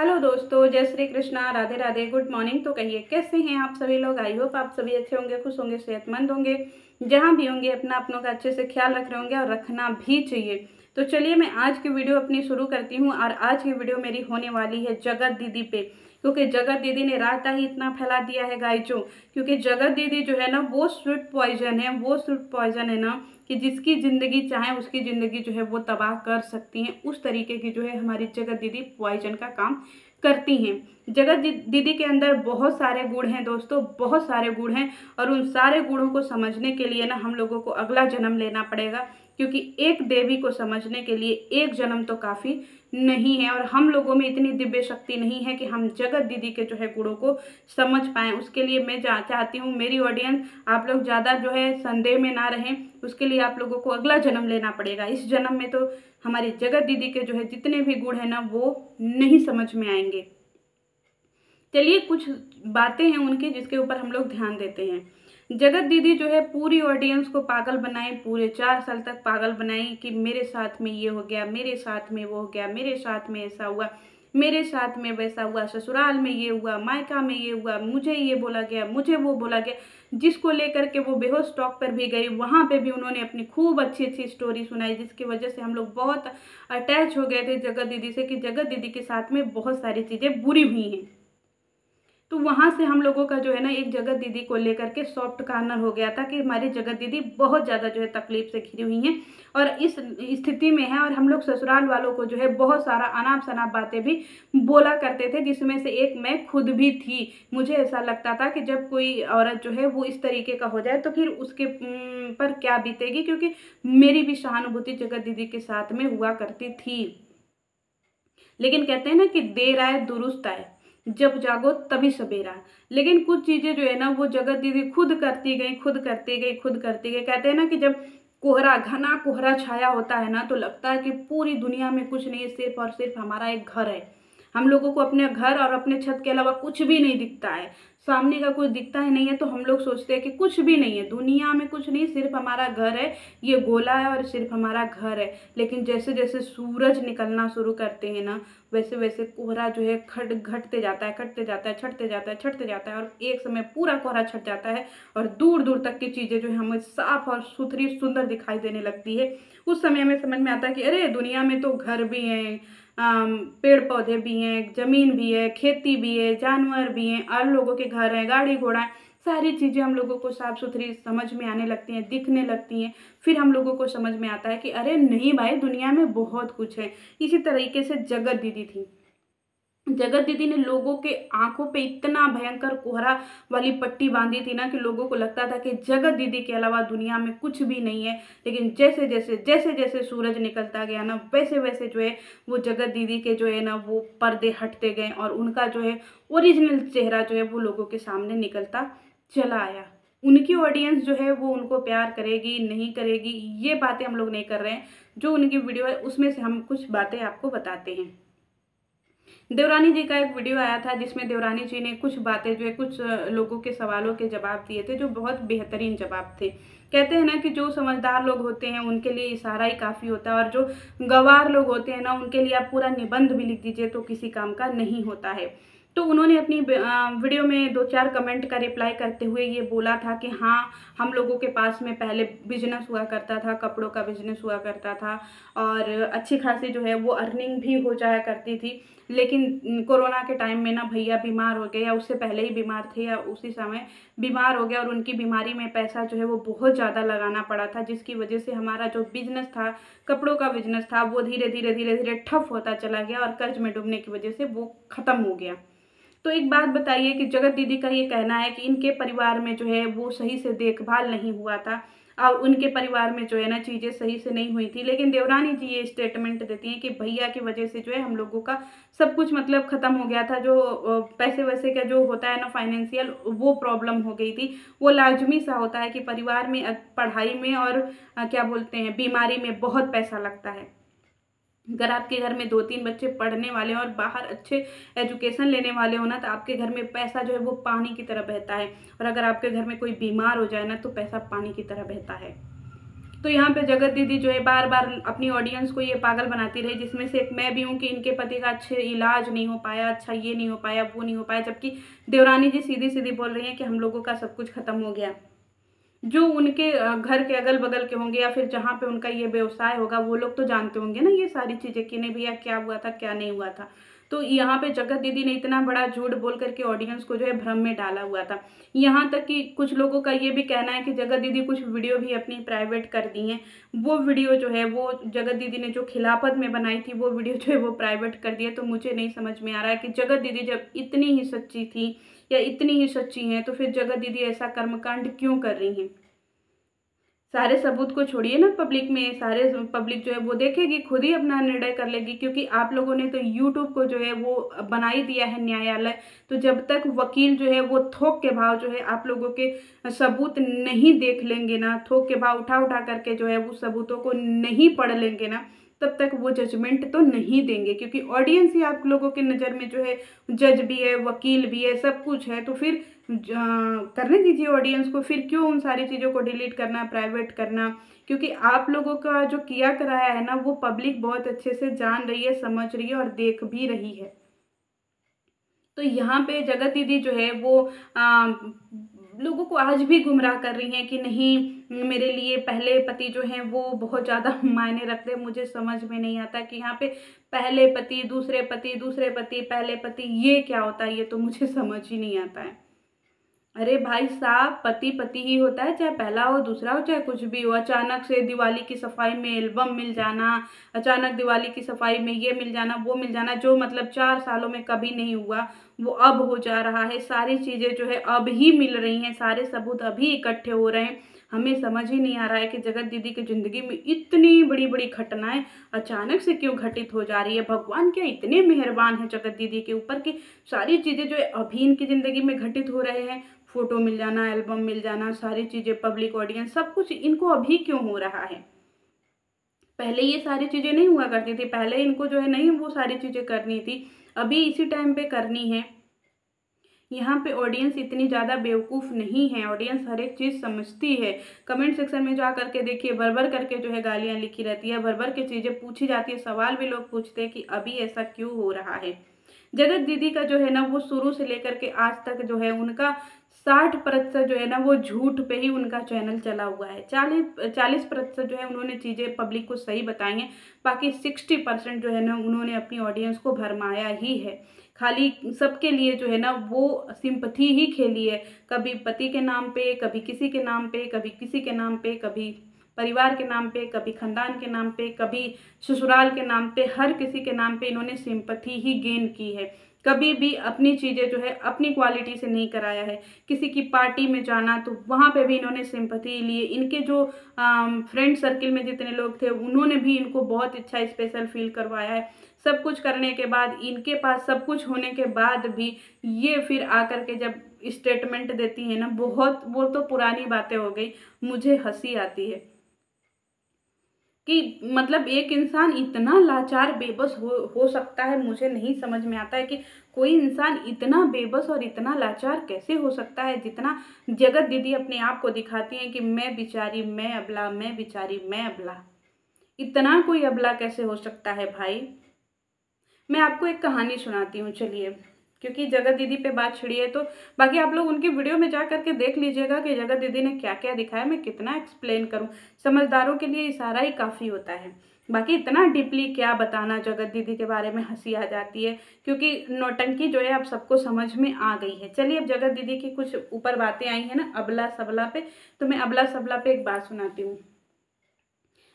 Hello दोस्तों, जय Shri Krishna, Radhe Radhe, good morning. तो कहिए कैसे हैं आप सभी लोग। आई होप आप सभी अच्छे होंगे, खुश होंगे, सेहतमंद होंगे। जहां भी होंगे अपनों का अच्छे से ख्याल रख रहे होंगे और रखना भी चाहिए। तो चलिए मैं आज की वीडियो अपनी शुरू करती हूं और आज की वीडियो मेरी होने वाली है जगत दीदी पे। क्योंकि जगत दीदी ने रास्ता ही इतना फैला दिया है गाइजों। क्योंकि जगत दीदी जो है ना वो स्वीट पॉइजन है, वो स्वीट पॉइजन है ना कि जिसकी ज़िंदगी चाहे उसकी ज़िंदगी जो है वो तबाह कर सकती हैं। उस तरीके की जो है हमारी जगत दीदी पॉइजन का काम करती हैं। जगत दीदी के अंदर बहुत सारे गुण हैं दोस्तों, बहुत सारे गुण हैं। और उन सारे गुणों को समझने के लिए ना हम लोगों को अगला जन्म लेना पड़ेगा। क्योंकि एक देवी को समझने के लिए एक जन्म तो काफ़ी नहीं है। और हम लोगों में इतनी दिव्य शक्ति नहीं है कि हम जगत दीदी के जो है गुणों को समझ पाएँ। उसके लिए मैं चाहती हूँ मेरी ऑडियंस आप लोग ज़्यादा जो है संदेह में ना रहें। उसके लिए आप लोगों को अगला जन्म लेना पड़ेगा। इस जन्म में तो हमारी जगत दीदी के जो है जितने भी गुण है ना वो नहीं समझ में आएंगे। चलिए कुछ बातें हैं उनकी जिसके ऊपर हम लोग ध्यान देते हैं। जगत दीदी जो है पूरी ऑडियंस को पागल बनाई, पूरे 4 साल तक पागल बनाई कि मेरे साथ में ये हो गया, मेरे साथ में वो हो गया, मेरे साथ में ऐसा हुआ, मेरे साथ में वैसा हुआ, ससुराल में ये हुआ, मायका में ये हुआ, मुझे ये बोला गया, मुझे वो बोला गया। जिसको लेकर के वो बेहोश टॉक पर भी गई, वहाँ पे भी उन्होंने अपनी खूब अच्छी अच्छी स्टोरी सुनाई, जिसकी वजह से हम लोग बहुत अटैच हो गए थे जगत दीदी से कि जगत दीदी के साथ में बहुत सारी चीज़ें बुरी हुई हैं। तो वहाँ से हम लोगों का जो है ना एक जगत दीदी को लेकर के सॉफ्ट कॉर्नर हो गया था कि हमारी जगत दीदी बहुत ज़्यादा जो है तकलीफ से घिरी हुई हैं और इस स्थिति में है। और हम लोग ससुराल वालों को जो है बहुत सारा अनाप शनाप बातें भी बोला करते थे, जिसमें से एक मैं खुद भी थी। मुझे ऐसा लगता था कि जब कोई औरत जो है वो इस तरीके का हो जाए तो फिर उसके पर क्या बीतेगी, क्योंकि मेरी भी सहानुभूति जगत दीदी के साथ में हुआ करती थी। लेकिन कहते हैं ना कि देर आए दुरुस्त आए, जब जागो तभी सवेरा। लेकिन कुछ चीजें जो है ना वो जगत दीदी खुद करती गई, खुद करती गई, खुद करती गई। कहते हैं ना कि जब कोहरा, घना कोहरा छाया होता है ना तो लगता है कि पूरी दुनिया में कुछ नहीं है, सिर्फ और सिर्फ हमारा एक घर है। हम लोगों को अपने घर और अपने छत के अलावा कुछ भी नहीं दिखता है, सामने का कुछ दिखता ही नहीं है। तो हम लोग सोचते हैं कि कुछ भी नहीं है दुनिया में, कुछ नहीं, सिर्फ हमारा घर है, ये गोला है और सिर्फ हमारा घर है। लेकिन जैसे जैसे सूरज निकलना शुरू करते हैं ना वैसे वैसे कोहरा जो है घटते जाता है, घटते जाता है, छटते जाता है, छटते जाता है और एक समय पूरा कोहरा छट जाता है और दूर दूर तक की चीज़ें जो है हमें साफ और सुथरी सुंदर दिखाई देने लगती है। उस समय हमें समझ में आता है कि अरे दुनिया में तो घर भी हैं, पेड़ पौधे भी हैं, जमीन भी है, खेती भी है, जानवर भी हैं, और लोगों के घर हैं, गाड़ी घोड़ा है। सारी चीज़ें हम लोगों को साफ सुथरी समझ में आने लगती हैं, दिखने लगती हैं। फिर हम लोगों को समझ में आता है कि अरे नहीं भाई, दुनिया में बहुत कुछ है। इसी तरीके से जगत दीदी थी। जगत दीदी ने लोगों के आंखों पे इतना भयंकर कोहरा वाली पट्टी बांधी थी ना कि लोगों को लगता था कि जगत दीदी के अलावा दुनिया में कुछ भी नहीं है। लेकिन जैसे जैसे सूरज निकलता गया ना वैसे वैसे जो है वो जगत दीदी के जो है ना वो पर्दे हटते गए और उनका जो है ओरिजिनल चेहरा जो है वो लोगों के सामने निकलता चला आया। उनकी ऑडियंस जो है वो उनको प्यार करेगी नहीं करेगी ये बातें हम लोग नहीं कर रहे हैं। जो उनकी वीडियो है उसमें से हम कुछ बातें आपको बताते हैं। देवरानी जी का एक वीडियो आया था जिसमें देवरानी जी ने कुछ बातें जो है कुछ लोगों के सवालों के जवाब दिए थे, जो बहुत बेहतरीन जवाब थे। कहते हैं ना कि जो समझदार लोग होते हैं उनके लिए इशारा ही काफ़ी होता है, और जो गंवार लोग होते हैं ना उनके लिए आप पूरा निबंध भी लिख दीजिए तो किसी काम का नहीं होता है। तो उन्होंने अपनी वीडियो में 2-4 कमेंट का रिप्लाई करते हुए ये बोला था कि हाँ, हम लोगों के पास में पहले बिजनेस हुआ करता था, कपड़ों का बिजनेस हुआ करता था और अच्छी खासी जो है वो अर्निंग भी हो जाया करती थी। लेकिन कोरोना के टाइम में ना भैया बीमार हो गए, या उससे पहले ही बीमार थे या उसी समय बीमार हो गए, और उनकी बीमारी में पैसा जो है वो बहुत ज़्यादा लगाना पड़ा था, जिसकी वजह से हमारा जो बिजनेस था, कपड़ों का बिजनेस था, वो धीरे धीरे धीरे धीरे ठप होता चला गया और कर्ज में डूबने की वजह से वो ख़त्म हो गया। तो एक बात बताइए कि जगत दीदी का ये कहना है कि इनके परिवार में जो है वो सही से देखभाल नहीं हुआ था और उनके परिवार में जो है ना चीज़ें सही से नहीं हुई थी। लेकिन देवरानी जी ये स्टेटमेंट देती हैं कि भैया की वजह से जो है हम लोगों का सब कुछ मतलब ख़त्म हो गया था। जो पैसे वैसे का जो होता है ना फाइनेंशियल, वो प्रॉब्लम हो गई थी। वो लाजमी सा होता है कि परिवार में पढ़ाई में और क्या बोलते हैं बीमारी में बहुत पैसा लगता है। अगर आपके घर में 2-3 बच्चे पढ़ने वाले और बाहर अच्छे एजुकेशन लेने वाले हो ना तो आपके घर में पैसा जो है वो पानी की तरह बहता है, और अगर आपके घर में कोई बीमार हो जाए ना तो पैसा पानी की तरह बहता है। तो यहाँ पे जगत दीदी जो है बार बार अपनी ऑडियंस को ये पागल बनाती रही, जिसमें से एक मैं भी हूँ, कि इनके पति का अच्छे इलाज नहीं हो पाया, अच्छा ये नहीं हो पाया, वो नहीं हो पाया, जबकि देवरानी जी सीधी सीधी बोल रही हैं कि हम लोगों का सब कुछ खत्म हो गया। जो उनके घर के अगल बगल के होंगे या फिर जहाँ पे उनका ये व्यवसाय होगा, वो लोग तो जानते होंगे ना ये सारी चीज़ें कि नहीं भैया क्या हुआ था क्या नहीं हुआ था। तो यहाँ पे जगत दीदी ने इतना बड़ा झूठ बोल करके ऑडियंस को जो है भ्रम में डाला हुआ था। यहाँ तक कि कुछ लोगों का ये भी कहना है कि जगत दीदी कुछ वीडियो भी अपनी प्राइवेट कर दी हैं। वो वीडियो जो है वो जगत दीदी ने जो खिलाफत में बनाई थी वो वीडियो जो है वो प्राइवेट कर दी है। तो मुझे नहीं समझ में आ रहा है कि जगत दीदी जब इतनी ही सच्ची थी या इतनी ही सच्ची हैं तो फिर जगत दीदी ऐसा कर्मकांड क्यों कर रही हैं। सारे सबूत को छोड़िए ना पब्लिक में, सारे पब्लिक जो है वो देखेगी, खुद ही अपना निर्णय कर लेगी, क्योंकि आप लोगों ने तो यूट्यूब को जो है वो बना ही दिया है न्यायालय। तो जब तक वकील जो है वो थोक के भाव जो है आप लोगों के सबूत नहीं देख लेंगे ना, थोक के भाव उठा उठा करके जो है वो सबूतों को नहीं पढ़ लेंगे ना, तब तक वो जजमेंट तो नहीं देंगे, क्योंकि ऑडियंस ही आप लोगों की नज़र में जो है जज भी है, वकील भी है, सब कुछ है। तो फिर करने दीजिए ऑडियंस को, फिर क्यों उन सारी चीज़ों को डिलीट करना, प्राइवेट करना, क्योंकि आप लोगों का जो किया कराया है ना वो पब्लिक बहुत अच्छे से जान रही है, समझ रही है और देख भी रही है। तो यहाँ पे जगत दीदी जो है वो लोगों को आज भी गुमराह कर रही हैं कि नहीं मेरे लिए पहले पति जो हैं वो बहुत ज़्यादा मायने रखते हैं। मुझे समझ में नहीं आता कि यहाँ पे पहले पति, दूसरे पति, दूसरे पति, पहले पति, ये क्या होता है, ये तो मुझे समझ ही नहीं आता है। अरे भाई साहब, पति पति ही होता है, चाहे पहला हो, दूसरा हो, चाहे कुछ भी हो। अचानक से दिवाली की सफाई में एल्बम मिल जाना, अचानक दिवाली की सफाई में ये मिल जाना, वो मिल जाना, जो मतलब 4 सालों में कभी नहीं हुआ वो अब हो जा रहा है। सारी चीज़ें जो है अब ही मिल रही हैं, सारे सबूत अभी इकट्ठे हो रहे हैं। हमें समझ ही नहीं आ रहा है कि जगत दीदी की ज़िंदगी में इतनी बड़ी बड़ी घटनाएं अचानक से क्यों घटित हो जा रही है। भगवान क्या इतने मेहरबान हैं जगत दीदी के ऊपर कि सारी चीज़ें जो है अभी इनकी ज़िंदगी में घटित हो रहे हैं। फोटो मिल जाना, एल्बम मिल जाना, सारी चीज़ें, पब्लिक ऑडियंस, सब कुछ इनको अभी क्यों हो रहा है। पहले ये सारी चीज़ें नहीं हुआ करती थी, पहले इनको जो है नहीं वो सारी चीज़ें करनी थी, अभी इसी टाइम पे करनी है। यहाँ पे ऑडियंस इतनी ज़्यादा बेवकूफ़ नहीं है, ऑडियंस हर एक चीज़ समझती है। कमेंट सेक्शन में जा करके देखिए, भर भर करके जो है गालियाँ लिखी रहती है, भर भर के चीज़ें पूछी जाती है, सवाल भी लोग पूछते हैं कि अभी ऐसा क्यों हो रहा है। जगत दीदी का जो है ना वो शुरू से लेकर के आज तक जो है उनका 60% जो है ना वो झूठ पे ही उनका चैनल चला हुआ है। 40% जो है उन्होंने चीज़ें पब्लिक को सही बताई हैं, बाकी 60% जो है ना उन्होंने अपनी ऑडियंस को भरमाया ही है। खाली सबके लिए जो है ना वो सिंपथी ही खेली है, कभी पति के नाम पे, कभी किसी के नाम पे, कभी किसी के नाम पे, कभी परिवार के नाम पे, कभी खानदान के नाम पे, कभी ससुराल के नाम पे, हर किसी के नाम पे इन्होंने सिंपथी ही गेन की है। कभी भी अपनी चीज़ें जो है अपनी क्वालिटी से नहीं कराया है। किसी की पार्टी में जाना तो वहाँ पे भी इन्होंने सिंपथी लिए। इनके जो फ्रेंड सर्किल में जितने लोग थे उन्होंने भी इनको बहुत अच्छा स्पेशल फील करवाया है। सब कुछ करने के बाद, इनके पास सब कुछ होने के बाद भी ये फिर आकर के जब स्टेटमेंट देती है ना, बहुत वो तो पुरानी बातें हो गई। मुझे हंसी आती है कि मतलब एक इंसान इतना लाचार बेबस हो सकता है। मुझे नहीं समझ में आता है कि कोई इंसान इतना बेबस और इतना लाचार कैसे हो सकता है, जितना जगत दीदी अपने आप को दिखाती हैं कि मैं बेचारी, मैं अबला, मैं बेचारी, मैं अबला। इतना कोई अबला कैसे हो सकता है भाई। मैं आपको एक कहानी सुनाती हूँ, चलिए, क्योंकि जगत दीदी पे बात छिड़ी है तो बाकी आप लोग उनकी वीडियो में जा करके देख लीजिएगा कि जगत दीदी ने क्या क्या दिखाया। मैं कितना एक्सप्लेन करूँ, समझदारों के लिए इशारा ही काफ़ी होता है। बाकी इतना डीपली क्या बताना जगत दीदी के बारे में, हंसी आ जाती है, क्योंकि नौटंकी जो है आप सबको समझ में आ गई है। चलिए, अब जगत दीदी की कुछ ऊपर बातें आई हैं ना अबला सबला पे, तो मैं अबला सबला पे एक बात सुनाती हूँ।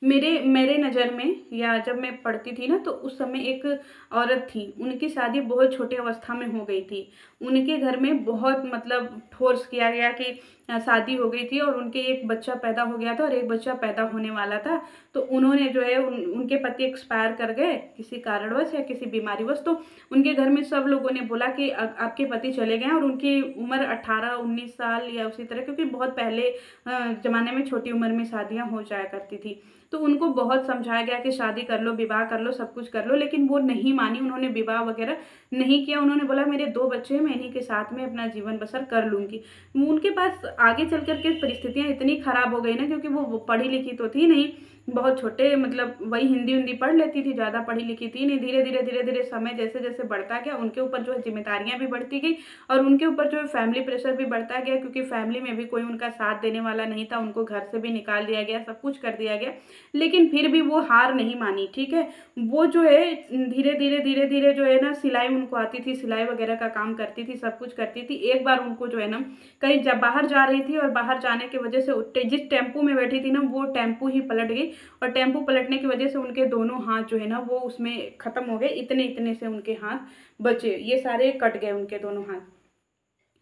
मेरे नज़र में, या जब मैं पढ़ती थी ना, तो उस समय एक औरत थी, उनकी शादी बहुत छोटे अवस्था में हो गई थी। उनके घर में बहुत मतलब फोर्स किया गया कि शादी हो गई थी और उनके एक बच्चा पैदा हो गया था और एक बच्चा पैदा होने वाला था। तो उन्होंने जो है उनके पति एक्सपायर कर गए किसी कारणवश या किसी बीमारीवश। तो उनके घर में सब लोगों ने बोला कि आपके पति चले गए, और उनकी उम्र 18-19 साल या उसी तरह, क्योंकि बहुत पहले ज़माने में छोटी उम्र में शादियाँ हो जाया करती थी। तो उनको बहुत समझाया गया कि शादी कर लो, विवाह कर लो, सब कुछ कर लो, लेकिन वो नहीं मानी। उन्होंने विवाह वगैरह नहीं किया। उन्होंने बोला मेरे 2 बच्चे हैं, मैं इन्हीं के साथ में अपना जीवन बसर कर लूँगी। उनके पास आगे चल कर के परिस्थितियाँ इतनी ख़राब हो गई ना, क्योंकि वो पढ़ी लिखी तो थी नहीं, बहुत छोटे, मतलब वही हिंदी पढ़ लेती थी, ज़्यादा पढ़ी लिखी थी नहीं। धीरे धीरे समय जैसे जैसे बढ़ता गया, उनके ऊपर जो है जिम्मेदारियां भी बढ़ती गई और उनके ऊपर जो है फैमिली प्रेशर भी बढ़ता गया, क्योंकि फैमिली में भी कोई उनका साथ देने वाला नहीं था। उनको घर से भी निकाल दिया गया, सब कुछ कर दिया गया, लेकिन फिर भी वो हार नहीं मानी। ठीक है, वो जो है धीरे धीरे जो है ना, सिलाई उनको आती थी, सिलाई वगैरह का काम करती थी, सब कुछ करती थी। एक बार उनको जो है ना, कहीं जब बाहर जा रही थी और बाहर जाने की वजह से जिस टेम्पू में बैठी थी ना, वो टेम्पू ही पलट गई और टेम्पू पलटने की वजह से उनके दोनों हाथ जो है ना वो उसमें खत्म हो गए। इतने से उनके हाथ बचे, ये सारे कट गए उनके दोनों हाथ।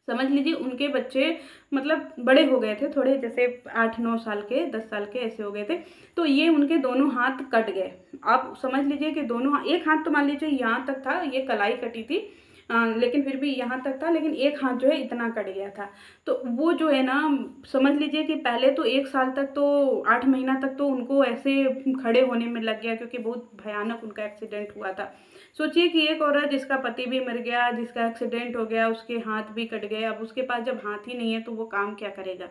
समझ लीजिए उनके बच्चे मतलब बड़े हो गए थे थोड़े, जैसे 8-9 साल के, 10 साल के ऐसे हो गए थे। तो ये उनके दोनों हाथ कट गए। आप समझ लीजिए कि दोनों, एक हाथ तो मान लीजिए यहाँ तक था, ये कलाई कटी थी, लेकिन फिर भी यहाँ तक था, लेकिन एक हाथ जो है इतना कट गया था। तो वो जो है ना, समझ लीजिए कि पहले तो 1 साल तक तो 8 महीना तक तो उनको ऐसे खड़े होने में लग गया, क्योंकि बहुत भयानक उनका एक्सीडेंट हुआ था। सोचिए कि एक औरत जिसका पति भी मर गया, जिसका एक्सीडेंट हो गया, उसके हाथ भी कट गए, अब उसके पास जब हाथ ही नहीं है तो वो काम क्या करेगा।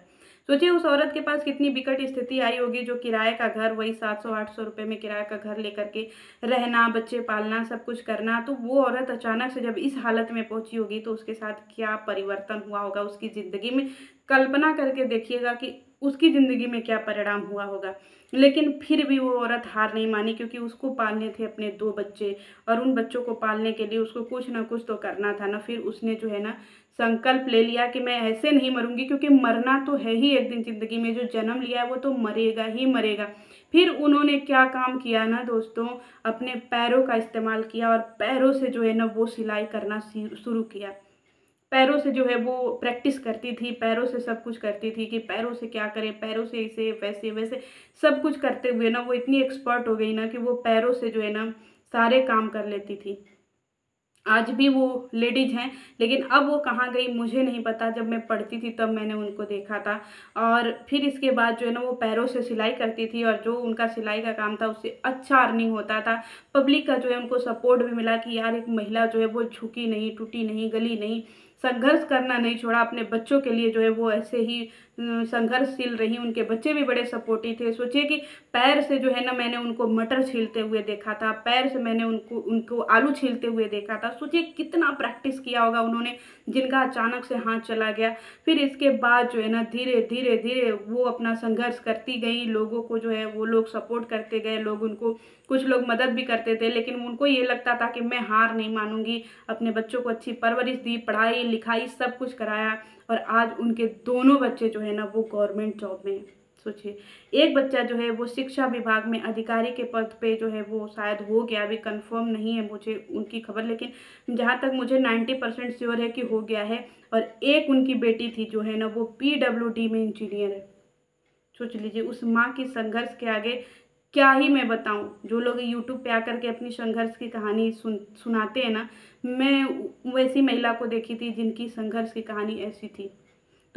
सोचिए उस औरत के पास कितनी विकट स्थिति आई होगी, जो किराए का घर, वही 700-800 रुपये में किराए का घर लेकर के रहना, बच्चे पालना, सब कुछ करना। तो वो औरत अचानक से जब इस हालत में पहुंची होगी तो उसके साथ क्या परिवर्तन हुआ होगा उसकी ज़िंदगी में। कल्पना करके देखिएगा कि उसकी ज़िंदगी में क्या परिणाम हुआ होगा। लेकिन फिर भी वो औरत हार नहीं मानी, क्योंकि उसको पालने थे अपने 2 बच्चे, और उन बच्चों को पालने के लिए उसको कुछ ना कुछ तो करना था ना। फिर उसने जो है ना संकल्प ले लिया कि मैं ऐसे नहीं मरूंगी, क्योंकि मरना तो है ही एक दिन ज़िंदगी में, जो जन्म लिया है वो तो मरेगा ही मरेगा। फिर उन्होंने क्या काम किया ना दोस्तों, अपने पैरों का इस्तेमाल किया और पैरों से जो है ना वो सिलाई करना शुरू किया। पैरों से जो है वो प्रैक्टिस करती थी, पैरों से सब कुछ करती थी कि पैरों से क्या करें, पैरों से इसे वैसे वैसे सब कुछ करते हुए ना वो इतनी एक्सपर्ट हो गई ना कि वो पैरों से जो है ना सारे काम कर लेती थी। आज भी वो लेडीज हैं, लेकिन अब वो कहाँ गई मुझे नहीं पता। जब मैं पढ़ती थी तब मैंने उनको देखा था। और फिर इसके बाद जो है ना वो पैरों से सिलाई करती थी, और जो उनका सिलाई का काम था उससे अच्छा अर्निंग होता था। पब्लिक का जो है उनको सपोर्ट भी मिला कि यार एक महिला जो है वो झुकी नहीं, टूटी नहीं, गली नहीं, संघर्ष करना नहीं छोड़ा। अपने बच्चों के लिए जो है वो ऐसे ही संघर्षशील रही। उनके बच्चे भी बड़े सपोर्टिव थे। सोचिए कि पैर से जो है ना मैंने उनको मटर छीलते हुए देखा था, पैर से मैंने उनको आलू छीलते हुए देखा था। सोचिए कितना प्रैक्टिस किया होगा उन्होंने, जिनका अचानक से हाथ चला गया। फिर इसके बाद जो है ना धीरे धीरे वो अपना संघर्ष करती गई, लोगों को जो है वो लोग सपोर्ट करते गए, लोग उनको, कुछ लोग मदद भी करते थे, लेकिन उनको ये लगता था कि मैं हार नहीं मानूंगी। अपने बच्चों को अच्छी परवरिश दी, पढ़ाई लिखाई सब कुछ कराया, और आज उनके दोनों बच्चे जो है ना वो गवर्नमेंट जॉब में हैं। सोचिए, एक बच्चा जो है वो शिक्षा विभाग में अधिकारी के पद पे जो है वो शायद हो गया, अभी कंफर्म नहीं है मुझे उनकी खबर, लेकिन जहाँ तक मुझे 90% श्योर है कि हो गया है। और एक उनकी बेटी थी जो है ना वो PWD में इंजीनियर है। सोच लीजिए उस माँ की संघर्ष के आगे क्या ही मैं बताऊं। जो लोग यूट्यूब पे आकर के अपनी संघर्ष की कहानी सुनाते हैं ना, मैं वैसी महिला को देखी थी जिनकी संघर्ष की कहानी ऐसी थी।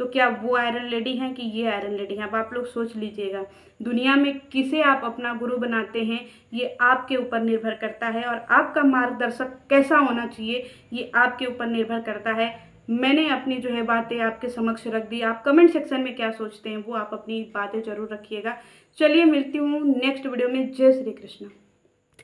तो क्या वो आयरन लेडी हैं कि ये आयरन लेडी हैं? अब आप लोग सोच लीजिएगा। दुनिया में किसे आप अपना गुरु बनाते हैं ये आपके ऊपर निर्भर करता है, और आपका मार्गदर्शक कैसा होना चाहिए ये आपके ऊपर निर्भर करता है। मैंने अपनी जो है बातें आपके समक्ष रख दी। आप कमेंट सेक्शन में क्या सोचते हैं वो आप अपनी बातें जरूर रखिएगा। चलिए मिलती हूँ नेक्स्ट वीडियो में। जय श्री कृष्ण।